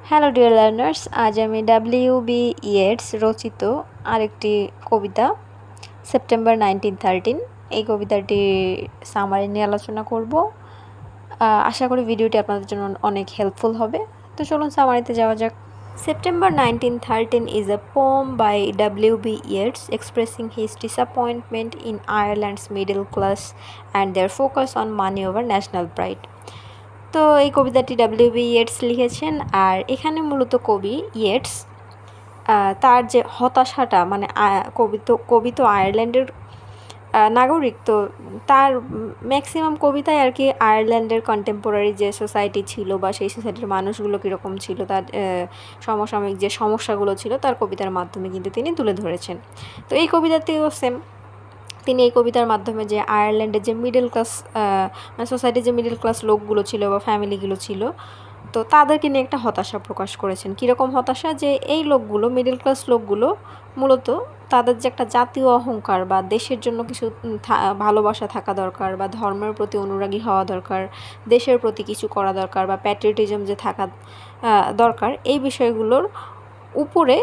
Hello dear learners, আজ আমি ডাব্লিউ.বি. Yeats রচিত আরেকটি কবিতা সেপ্টেম্বর 1913 এই কবিতাটি সামারি নিয়ে আলোচনা করব। আশা করি ভিডিওটি আপনাদের জন্য অনেক হেল্পফুল হবে। তো চলুন সামারিতে যাওয়া যাক। September 1913 is a poem by W.B. Yeats expressing his disappointment in Ireland's middle class and their focus on money over national pride. তো এই কবিতাটি W.B. ইয়েটস লিখেছেন। আর এখানে মূলত কবি ইয়েটস তার যে হতাশাটা, মানে কবি তো আয়ারল্যান্ডের নাগরিক, তো তার ম্যাক্সিমাম কবিতায় আর কি আয়ারল্যান্ডের কন্টেম্পোরারি যে সোসাইটি ছিল বা সেই সোসাইটির মানুষগুলো কীরকম ছিল, তার সমসাময়িক যে সমস্যাগুলো ছিল তার কবিতার মাধ্যমে কিন্তু তিনি তুলে ধরেছেন। তো এই কবিতাতেও সেম, তিনি এই কবিতার মাধ্যমে যে আয়ারল্যান্ডের যে মিডল ক্লাস মানে সোসাইটির যে মিডল ক্লাস লোকগুলো ছিল বা ফ্যামিলিগুলো ছিল, তো তাদেরকে নিয়ে একটা হতাশা প্রকাশ করেছেন। কীরকম হতাশা, যে এই লোকগুলো মিডল ক্লাস লোকগুলো মূলত তাদের যে একটা জাতীয় অহংকার বা দেশের জন্য কিছু ভালোবাসা থাকা দরকার বা ধর্মের প্রতি অনুরাগী হওয়া দরকার, দেশের প্রতি কিছু করা দরকার বা প্যাট্রিয়টিজম যে থাকা দরকার, এই বিষয়গুলোর উপরে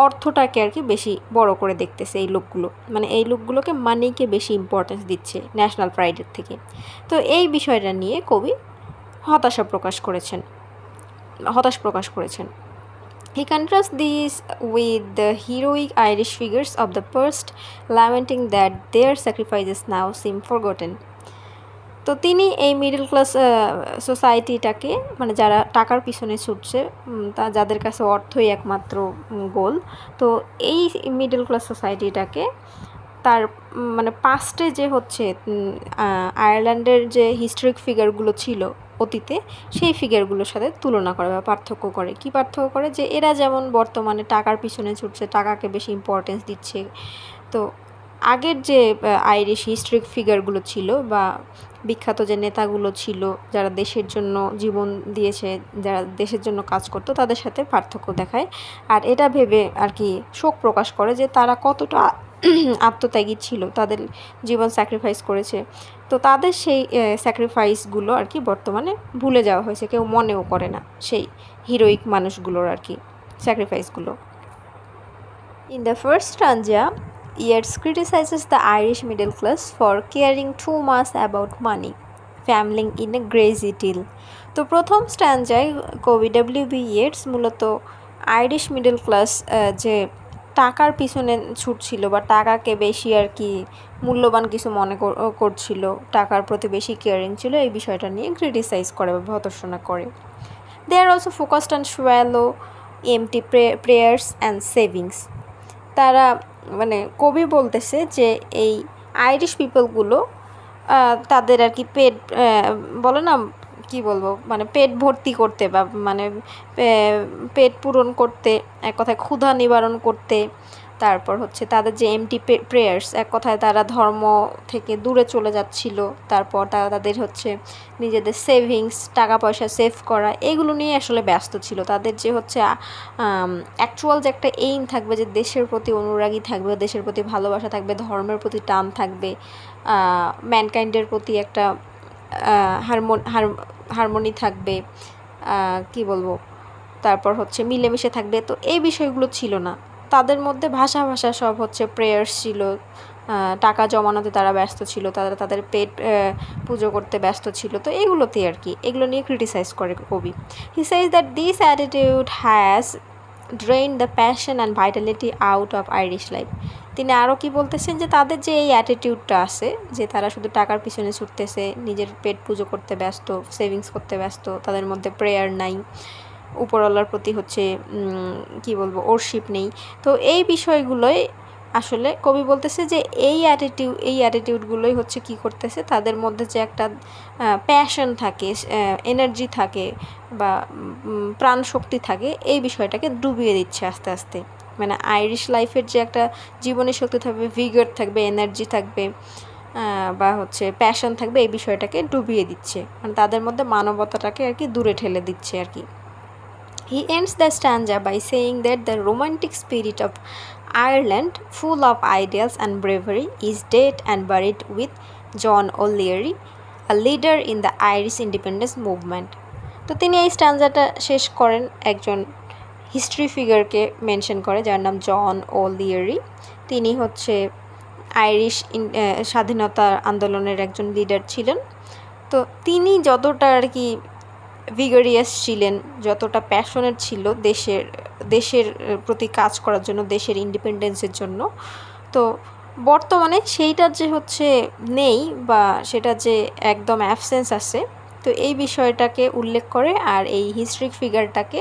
অর্থটাকে আর কি বেশি বড় করে দেখতেছে এই লোকগুলো, মানে এই লোকগুলোকে মানিকে বেশি ইম্পর্টেন্স দিচ্ছে ন্যাশনাল প্রাইডের থেকে। তো এই বিষয়টা নিয়ে কবি হতাশ প্রকাশ করেছেন। He contrasts these with the heroic Irish figures of the past, lamenting that their sacrifices now seem forgotten. তো তিনি এই মিডল ক্লাস সোসাইটিটাকে, মানে যারা টাকার পিছনে ছুটছে, যাদের কাছে অর্থই একমাত্র গোল, তো এই মিডল ক্লাস সোসাইটিটাকে তার মানে পাস্টে যে হচ্ছে আয়ারল্যান্ডের যে হিস্টোরিক ফিগারগুলো ছিল অতীতে, সেই ফিগারগুলোর সাথে তুলনা করে বা পার্থক্য করে। কি পার্থক্য করে, যে এরা যেমন বর্তমানে টাকার পিছনে ছুটছে, টাকাকে বেশি ইম্পর্টেন্স দিচ্ছে, তো আগের যে আইরিশ হিস্ট্রিক ফিগারগুলো ছিল বা বিখ্যাত যে নেতাগুলো ছিল, যারা দেশের জন্য জীবন দিয়েছে, যারা দেশের জন্য কাজ করতো, তাদের সাথে পার্থক্য দেখায়। আর এটা ভেবে আর কি শোক প্রকাশ করে যে তারা কতটা আত্মত্যাগী ছিল, তাদের জীবন স্যাক্রিফাইস করেছে। তো তাদের সেই স্যাক্রিফাইসগুলো আর কি বর্তমানে ভুলে যাওয়া হয়েছে, কেউ মনেও করে না সেই হিরোইক মানুষগুলোর আর কি স্যাক্রিফাইসগুলো। In the first stanza, Yeats criticizes the Irish middle class for caring too much about money, family in a crazy deal. তো প্রথম স্ট্যাঞ্জায় কবি W.B. ইয়েটস মূলত আইরিশ মিডল ক্লাস যে টাকার পিছনে ছুটছিল বা টাকাকে বেশি আর কি মূল্যবান কিছু মনে করছিল, টাকার প্রতি বেশি কেয়ারিং ছিল, এই বিষয়টা নিয়ে ক্রিটিসাইজ করে বা ভর্ৎসনা করে। They are also focused on shallow empty prayers and savings. তারা মানে কবি বলতেছে যে এই আইরিশ পিপলগুলো তাদের আর কি পেট বলে না, কি বলবো, মানে পেট ভর্তি করতে বা মানে পেট পূরণ করতে, এক কথায় ক্ষুধা নিবারণ করতে, তারপর হচ্ছে তাদের যে এমটি প্রেয়ার্স, এক কথায় তারা ধর্ম থেকে দূরে চলে যাচ্ছিল, তারপর তারা তাদের হচ্ছে নিজেদের সেভিংস, টাকা পয়সা সেভ করা, এগুলো নিয়ে আসলে ব্যস্ত ছিল। তাদের যে হচ্ছে অ্যাকচুয়াল যে একটা এইম থাকবে, যে দেশের প্রতি অনুরাগী থাকবে, দেশের প্রতি ভালোবাসা থাকবে, ধর্মের প্রতি টান থাকবে, ম্যানকাইন্ডের প্রতি একটা হারমোনি থাকবে, কি বলবো, তারপর হচ্ছে মিলেমিশে থাকবে, তো এই বিষয়গুলো ছিল না তাদের মধ্যে। ভাষা সব হচ্ছে প্রেয়ার্স ছিল, টাকা জমানোতে তারা ব্যস্ত ছিল, তারা তাদের পেট পুজো করতে ব্যস্ত ছিল। তো এগুলোতেই আর কি, এগুলো নিয়ে ক্রিটিসাইজ করে কবি। He says that this attitude has drain the passion and vitality out of Irish life. তিনি আরও কি বলতেছেন, যে তাদের যে এই অ্যাটিটিউডটা আছে, যে তারা শুধু টাকার পিছনে ছুটতেছে, নিজের পেট পুজো করতে ব্যস্ত, সেভিংস করতে ব্যস্ত, তাদের মধ্যে প্রেয়ার নাই, উপরওয়ালার প্রতি হচ্ছে কি বলবো ওরশিপ নেই। তো এই বিষয়গুলোই আসলে কবি বলতেছে যে এই অ্যাটিটিউডগুলোই হচ্ছে কি করতেছে, তাদের মধ্যে যে একটা প্যাশন থাকে, এনার্জি থাকে বা প্রাণ শক্তি থাকে, এই বিষয়টাকে ডুবিয়ে দিচ্ছে আস্তে আস্তে। মানে আইরিশ লাইফের যে একটা জীবনী শক্তি থাকবে, ভিগার থাকবে, এনার্জি থাকবে বা হচ্ছে প্যাশন থাকবে, এই বিষয়টাকে ডুবিয়ে দিচ্ছে, মানে তাদের মধ্যে মানবতাটাকে আর কি দূরে ঠেলে দিচ্ছে আর কি। He ends the stanza by saying that the romantic spirit of Ireland, full of ideals and bravery, is dead and buried with John O'Leary, a leader in the Irish independence movement. তো তিনি এই স্ট্যান্জাটা শেষ করেন একজন history ফিগারকে mention করে, যার নাম জন ওলিয়ারি। তিনি হচ্ছে আইরিশ স্বাধীনতা আন্দোলনের একজন লিডার ছিলেন। তো তিনি যতটা আর কি ভিগারিয়াস ছিলেন, যতটা প্যাশনেট ছিল দেশের প্রতি কাজ করার জন্য, দেশের ইন্ডিপেন্ডেন্সের জন্য, তো বর্তমানে সেইটার যে হচ্ছে নেই বা সেটা যে একদম অ্যাবসেন্স আছে, তো এই বিষয়টাকে উল্লেখ করে আর এই হিস্ট্রিক ফিগারটাকে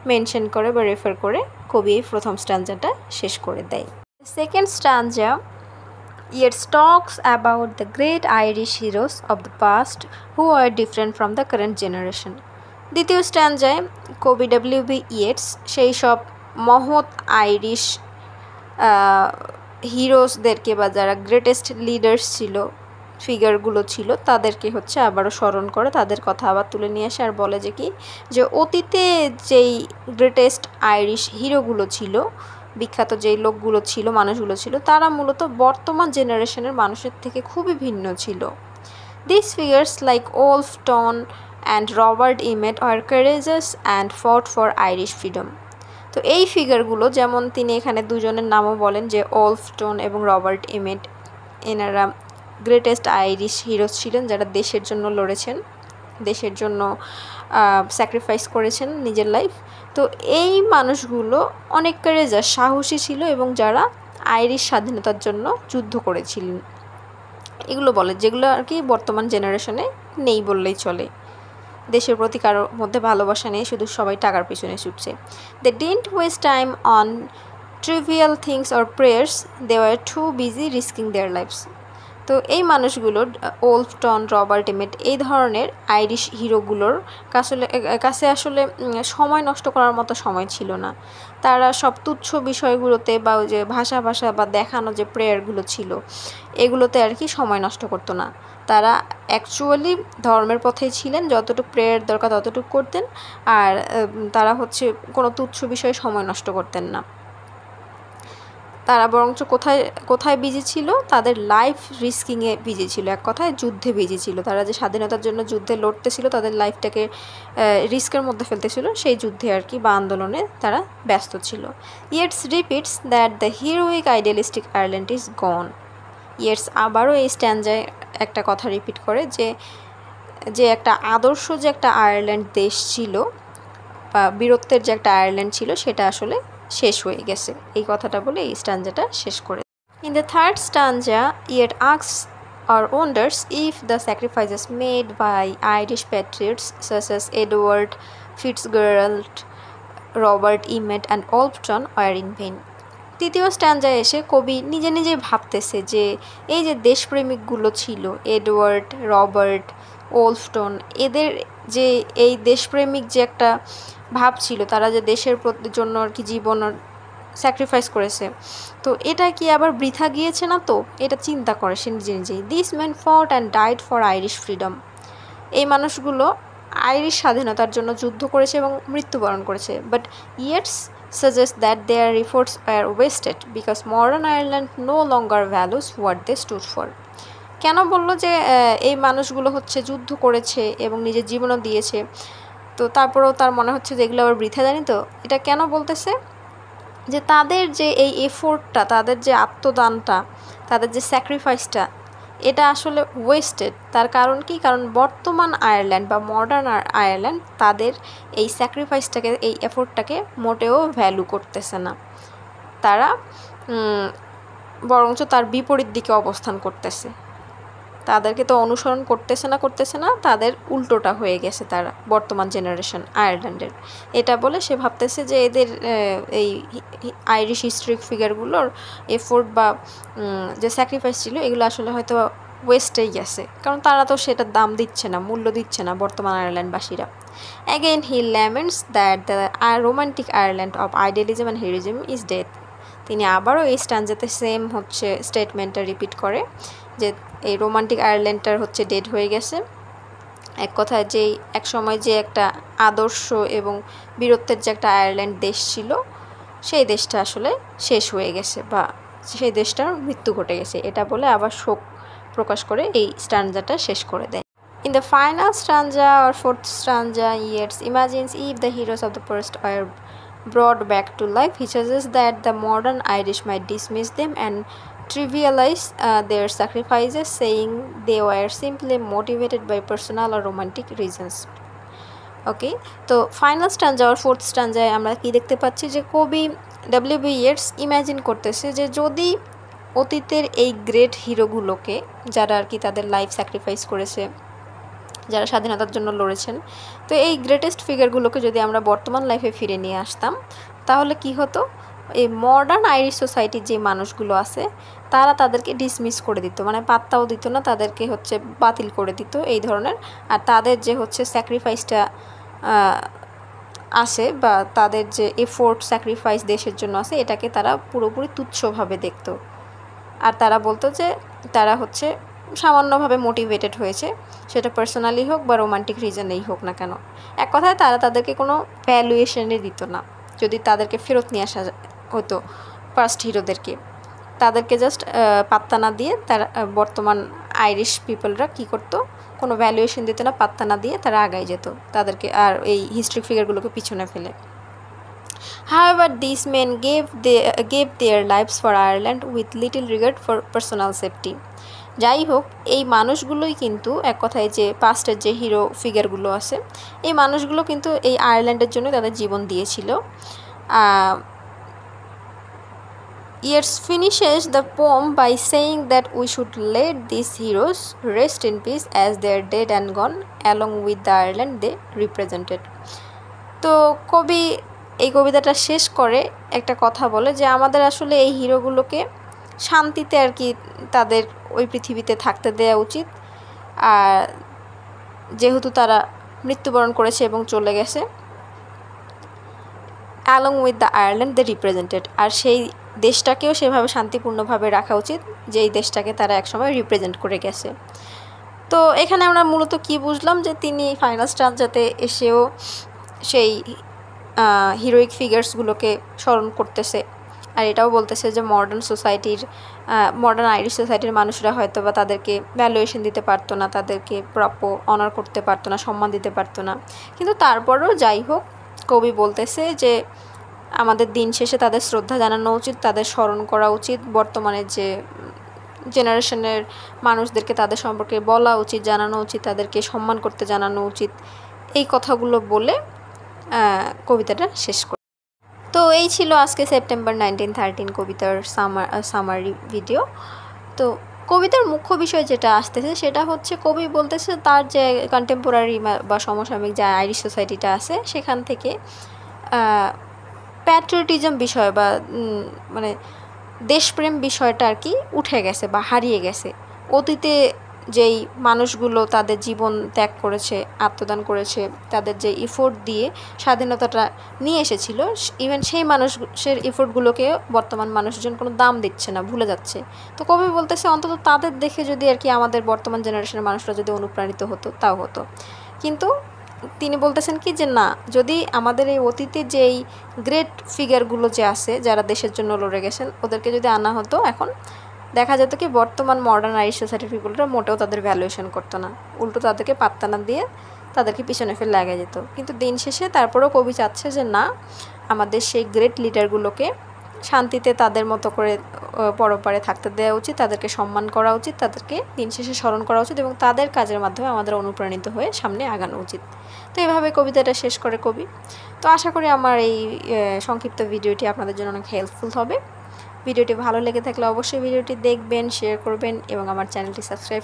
মেনশন করে বা রেফার করে কবি এই প্রথম স্ট্যান্জাটা শেষ করে দেয়। Second স্ট্যান্জা Yeats talks about the great Irish heroes of the past who are different from the current generation. দ্বিতীয় স্ট্যান্জায় কবি ডব্লিউ.বি. ইয়েটস সেই সব মহৎ আইরিশ হিরোসদেরকে বা যারা গ্রেটেস্ট লিডার্স ছিল, ফিগারগুলো ছিল, তাদেরকে হচ্ছে আবারও স্মরণ করে, তাদের কথা আবার তুলে নিয়ে আসে আর বলে যে কি, যে অতীতে যেই গ্রেটেস্ট আইরিশ হিরোগুলো ছিল, বিখ্যাত যেই লোকগুলো ছিল, মানুষগুলো ছিল, তারা মূলত বর্তমান জেনারেশনের মানুষের থেকে খুবই ভিন্ন ছিল। This figures like Wolfe Tone and Robert Emmet are courageous and fought for Irish freedom. তো এই ফিগারগুলো, যেমন তিনি এখানে দুজনের নামও বলেন যে ওলফটন এবং রবার্ট ইমেট, এনারা গ্রেটেস্ট আইরিশ হিরোজ ছিলেন যারা দেশের জন্য লড়েছেন, দেশের জন্য স্যাক্রিফাইস করেছেন নিজের লাইফ। তো এই মানুষগুলো অনেক কারেজাস, সাহসী ছিল এবং যারা আইরিশ স্বাধীনতার জন্য যুদ্ধ করেছিলেন, এগুলো বলে, যেগুলো আর কি বর্তমান জেনারেশনে নেই বললেই চলে। দেশের প্রতি কারোর মধ্যে ভালোবাসা নেই, শুধু সবাই টাকার পিছনে ছুটছে। They didn't waste time on trivial things or prayers, they were too busy risking their lives. তো এই মানুষগুলোর, ওলফটন, রবার্ট ইমেট, এই ধরনের আইরিশ হিরোগুলোর কাছে আসলে সময় নষ্ট করার মতো সময় ছিল না। তারা সব তুচ্ছ বিষয়গুলোতে বা ওই যে ভাষা বা দেখানো যে প্রেয়ারগুলো ছিল, এগুলোতে আর কি সময় নষ্ট করতো না। তারা অ্যাকচুয়ালি ধর্মের পথেই ছিলেন, যতটুকু প্রেয়ার দরকার ততটুকু করতেন, আর তারা হচ্ছে কোনো তুচ্ছ বিষয়ে সময় নষ্ট করতেন না। তারা বরঞ্চ কোথায় বিজি ছিল, তাদের লাইফ রিস্কিংয়ে বিজি ছিল, এক কথায় যুদ্ধে বিজি ছিল। তারা যে স্বাধীনতার জন্য যুদ্ধে লড়তেছিল, তাদের লাইফটাকে রিস্কের মধ্যে ফেলতেছিল, সেই যুদ্ধে আর কি বা আন্দোলনে তারা ব্যস্ত ছিল। Yeats repeats that the heroic idealistic Ireland is gone. Yeats আবারও এই স্ট্যান্জায় একটা কথা রিপিট করে যে একটা আদর্শ যে একটা আয়ারল্যান্ড দেশ ছিল বা বীরত্বের যে একটা আয়ারল্যান্ড ছিল, সেটা আসলে শেষ হয়ে গেছে। এই কথাটা বলে এই স্ট্যান্জাটা শেষ করে। In the third স্ট্যান্জা, yet asks or wonders if the sacrifices made by Irish patriots such as Edward Fitzgerald, Robert Emmet and Oldton were in vain. তৃতীয় স্ট্যান্জায় এসে কবি নিজেই ভাবতেছে যে এই যে দেশপ্রেমিকগুলো ছিল, এডওয়ার্ড, রবার্ট, ওলফটন, এদের যে এই দেশপ্রেমিক যে একটা ভাব ছিল, তারা যে দেশের জন্য আর কি জীবন স্যাক্রিফাইস করেছে, তো এটা কি আবার বৃথা গিয়েছে না? তো এটা চিন্তা করে সে নিজেই। দিস ম্যান ফট and died for Irish freedom. এই মানুষগুলো আইরিশ স্বাধীনতার জন্য যুদ্ধ করেছে এবং মৃত্যুবরণ করেছে। But Yeats suggest that their efforts were wasted because modern Ireland no longer values what they stood for. কেন বললো যে এই মানুষগুলো হচ্ছে যুদ্ধ করেছে এবং নিজের জীবনও দিয়েছে, তো তারপরেও তার মনে হচ্ছে যে এগুলো আবার বৃথা? জানি তো এটা কেন বলতেছে, যে তাদের যে এই এফোর্টটা, তাদের যে আত্মদানটা, তাদের যে স্যাক্রিফাইসটা, এটা আসলে ওয়েস্টেড। তার কারণ কি? কারণ বর্তমান আয়ারল্যান্ড বা মডার্ন আয়ারল্যান্ড তাদের এই স্যাক্রিফাইসটাকে, এই এফোর্টটাকে মোটেও ভ্যালু করতেছে না। তারা বরঞ্চ তার বিপরীত দিকে অবস্থান করতেছে। তাদেরকে তো অনুসরণ করতেছে না, তাদের উল্টোটা হয়ে গেছে তারা, বর্তমান জেনারেশন আয়ারল্যান্ডের। এটা বলে সে ভাবতেছে যে এদের এই আইরিশ হিস্ট্রিক ফিগারগুলোর এফোর্ট বা যে স্যাক্রিফাইস ছিল, এগুলো আসলে হয়তো ওয়েস্টেই গেছে, কারণ তারা তো সেটার দাম দিচ্ছে না, মূল্য দিচ্ছে না বর্তমান আয়ারল্যান্ডবাসীরা। Again he laments that the romantic Ireland of idealism and heroism is death. তিনি আবারও এই স্ট্যান্জাতে সেম হচ্ছে স্টেটমেন্টটা রিপিট করে যে এই রোমান্টিক আয়ারল্যান্ডটার হচ্ছে ডেড হয়ে গেছে। এক কথায় যেই এক সময় যে একটা আদর্শ এবং বীরত্বের যে একটা আয়ারল্যান্ড দেশ ছিল, সেই দেশটা আসলে শেষ হয়ে গেছে বা সেই দেশটার মৃত্যু ঘটে গেছে। এটা বলে আবার শোক প্রকাশ করে এই স্ট্যান্জাটা শেষ করে দেয়। In the final stanza or fourth stanza, Yeats imagines if the heroes of the past were brought back to life. He suggests that the modern Irish might dismiss them and trivialize their sacrifices, saying they were simply motivated by personal or romantic reasons. ওকে, তো final স্ট্যাঞ্জা আর fourth স্ট্যাঞ্জায় আমরা কি দেখতে পাচ্ছি যে কবি ডব্লিউ.বি. Yeats imagine করতেছে যে যদি অতীতের এই গ্রেট হিরোগুলোকে, যারা আর কি তাদের লাইফ স্যাক্রিফাইস করেছে, যারা স্বাধীনতার জন্য লড়েছেন, তো এই গ্রেটেস্ট ফিগারগুলোকে যদি আমরা বর্তমান লাইফে ফিরে নিয়ে আসতাম, তাহলে কি হতো, এই মডার্ন আইরিশ সোসাইটির যে মানুষগুলো আছে তারা তাদেরকে ডিসমিস করে দিত, মানে পাত্তাও দিত না, তাদেরকে হচ্ছে বাতিল করে দিত এই ধরনের। আর তাদের যে হচ্ছে স্যাক্রিফাইসটা আসে বা তাদের যে এফোর্ট স্যাক্রিফাইস দেশের জন্য আছে, এটাকে তারা পুরোপুরি তুচ্ছভাবে দেখত। আর তারা বলতো যে তারা হচ্ছে সামান্যভাবে মোটিভেটেড হয়েছে, সেটা পার্সোনালি হোক বা রোমান্টিক রিজনেই হোক না কেন। এক কথায় তারা তাদেরকে কোনো ভ্যালুয়েশনে দিত না। যদি তাদেরকে ফেরত নিয়ে আসা হতো ফার্স্ট হিরোদেরকে, তাদেরকে জাস্ট পাত্তা না দিয়ে তারা বর্তমান আইরিশ পিপলরা কী করতো, কোনো ভ্যালুয়েশন দিত না, পাত্তা না দিয়ে তারা আগায় যেত তাদেরকে আর এই হিস্ট্রিক ফিগারগুলোকে পিছনে ফেলে। However, these men gave their lives for Ireland with little regard for personal safety. যাই হোক, এই মানুষগুলোই কিন্তু এক কথায় যে পাস্টের যে হিরো ফিগারগুলো আছে, এই মানুষগুলো কিন্তু এই আয়ারল্যান্ডের জন্য তাদের জীবন দিয়েছিল। Yeats finishes the poem by saying that we should let these heroes rest in peace as they are dead and gone along with the Ireland they represented. তো কবি এই কবিতাটা শেষ করে একটা কথা বলে যে আমাদের আসলে এই হিরোগুলোকে শান্তিতে আর কি তাদের ওই পৃথিবীতে থাকতে দেওয়া উচিত। আর যেহেতু তারা মৃত্যুবরণ করেছে এবং চলে গেছে, along with the Ireland they represented, আর সেই দেশটাকেও সেভাবে শান্তিপূর্ণভাবে রাখা উচিত যেই দেশটাকে তারা একসময় রিপ্রেজেন্ট করে গেছে। তো এখানে আমরা মূলত কি বুঝলাম যে তিনি ফাইনাল স্ট্যাঞ্জাতে এসেও সেই হিরোইক ফিগার্সগুলোকে স্মরণ করতেছে, আর এটাও বলতেছে যে মডার্ন আইরিশ সোসাইটির মানুষরা হয়তো বা তাদেরকে ভ্যালুয়েশন দিতে পারতো না, তাদেরকে প্রাপ্য অনার করতে পারতো না, সম্মান দিতে পারতো না। কিন্তু তারপরেও যাই হোক, কবি বলতেছে যে আমাদের দিন শেষে তাদের শ্রদ্ধা জানানো উচিত, তাদের স্মরণ করা উচিত, বর্তমানে যে জেনারেশনের মানুষদেরকে তাদের সম্পর্কে বলা উচিত, জানানো উচিত, তাদেরকে সম্মান করতে জানানো উচিত। এই কথাগুলো বলে কবিতাটা শেষ করে। তো এই ছিল আজকে সেপ্টেম্বর 1913 কবিতার সামারি ভিডিও। তো কবিতার মুখ্য বিষয় যেটা আসতেছে সেটা হচ্ছে কবি বলতেছে তার যে কন্টেম্পোরারি বা সমসাময়িক যে আইরিশ সোসাইটিটা আছে সেখান থেকে প্যাট্রিয়টিজম বিষয় বা মানে দেশপ্রেম বিষয়টা আর কি উঠে গেছে বা হারিয়ে গেছে। অতীতে যেই মানুষগুলো তাদের জীবন ত্যাগ করেছে, আত্মদান করেছে, তাদের যে এফোর্ট দিয়ে স্বাধীনতাটা নিয়ে এসেছিল, ইভেন সেই মানুষের এফোর্টগুলোকে বর্তমান মানুষজন কোনো দাম দিচ্ছে না, ভুলে যাচ্ছে। তো কবি বলতেছে অন্তত তাদের দেখে যদি আর কি আমাদের বর্তমান জেনারেশনের মানুষরা যদি অনুপ্রাণিত হতো তাও হতো। কিন্তু তিনি বলতেছেন কি যে না, যদি আমাদের এই অতীতে যেই গ্রেট ফিগারগুলো যে আছে যারা দেশের জন্য লড়ে গেছেন ওদেরকে যদি আনা হতো, এখন দেখা যেত কি বর্তমান মডার্ন আইরিশ সোসাইটির পিপলরা মোটেও তাদের ভ্যালুয়েশন করতো না, উল্টো তাদেরকে পাত্তা না দিয়ে তাদেরকে পিছনে ফেলে লাগে যেত। কিন্তু দিন শেষে তারপরেও কবি চাচ্ছে যে না, আমাদের সেই গ্রেট লিডারগুলোকে শান্তিতে তাদের মতো করে পরপারে থাকতে দেওয়া উচিত, তাদেরকে সম্মান করা উচিত, তাদেরকে দিন শেষে স্মরণ করা উচিত এবং তাদের কাজের মাধ্যমে আমাদের অনুপ্রাণিত হয়ে সামনে আগানো উচিত। তো এভাবে কবিতাটা শেষ করে কবি। তো আশা করি আমার এই সংক্ষিপ্ত ভিডিওটি আপনাদের জন্য অনেক হেল্পফুল হবে। ভিডিওটি ভালো লেগে থাকলে অবশ্যই ভিডিওটি দেখবেন, শেয়ার করবেন এবং আমার চ্যানেলটি সাবস্ক্রাইব